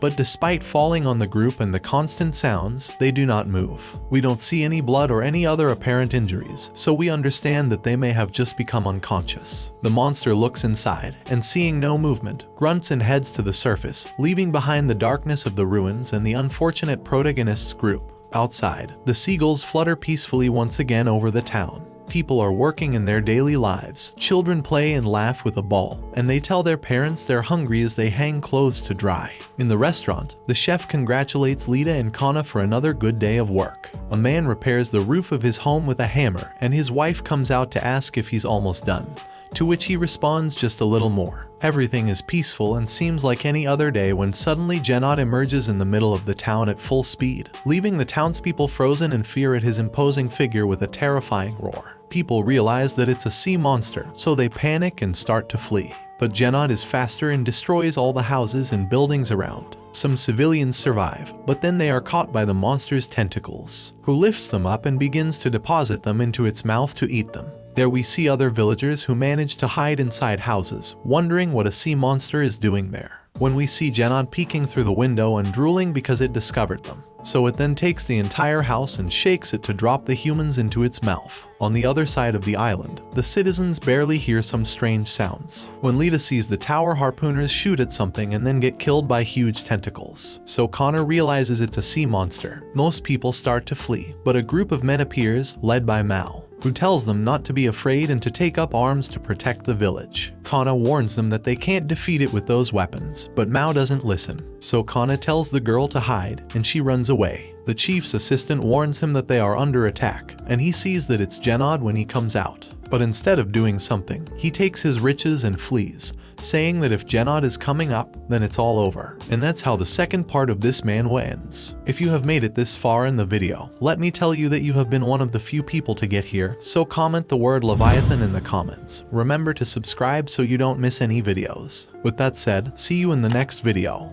[SPEAKER 1] But despite falling on the group and the constant sounds, they do not move. We don't see any blood or any other apparent injuries, so we understand that they may have just become unconscious. The monster looks inside, and seeing no movement, grunts and heads to the surface, leaving behind the darkness of the ruins and the unfortunate protagonist's group. Outside, the seagulls flutter peacefully once again over the town. People are working in their daily lives. Children play and laugh with a ball, and they tell their parents they're hungry as they hang clothes to dry. In the restaurant, the chef congratulates Lita and Kana for another good day of work. A man repairs the roof of his home with a hammer, and his wife comes out to ask if he's almost done, to which he responds just a little more. Everything is peaceful and seems like any other day when suddenly Genod emerges in the middle of the town at full speed, leaving the townspeople frozen in fear at his imposing figure with a terrifying roar. People realize that it's a sea monster, so they panic and start to flee. But Genod is faster and destroys all the houses and buildings around. Some civilians survive, but then they are caught by the monster's tentacles, who lifts them up and begins to deposit them into its mouth to eat them. There we see other villagers who manage to hide inside houses, wondering what a sea monster is doing there. When we see Genod peeking through the window and drooling because it discovered them. so it then takes the entire house and shakes it to drop the humans into its mouth. On the other side of the island, the citizens barely hear some strange sounds when Lita sees the tower harpooners shoot at something and then get killed by huge tentacles. So Kana realizes it's a sea monster. Most people start to flee, but a group of men appears, led by Mao, who tells them not to be afraid and to take up arms to protect the village. Kana warns them that they can't defeat it with those weapons, but Mao doesn't listen. So Kana tells the girl to hide, and she runs away. The chief's assistant warns him that they are under attack, and he sees that it's Genod when he comes out. But instead of doing something, he takes his riches and flees, saying that if Genod is coming up, then it's all over. And that's how the second part of this manhwa ends. If you have made it this far in the video, let me tell you that you have been one of the few people to get here, so comment the word Leviathan in the comments. Remember to subscribe so you don't miss any videos. With that said, see you in the next video.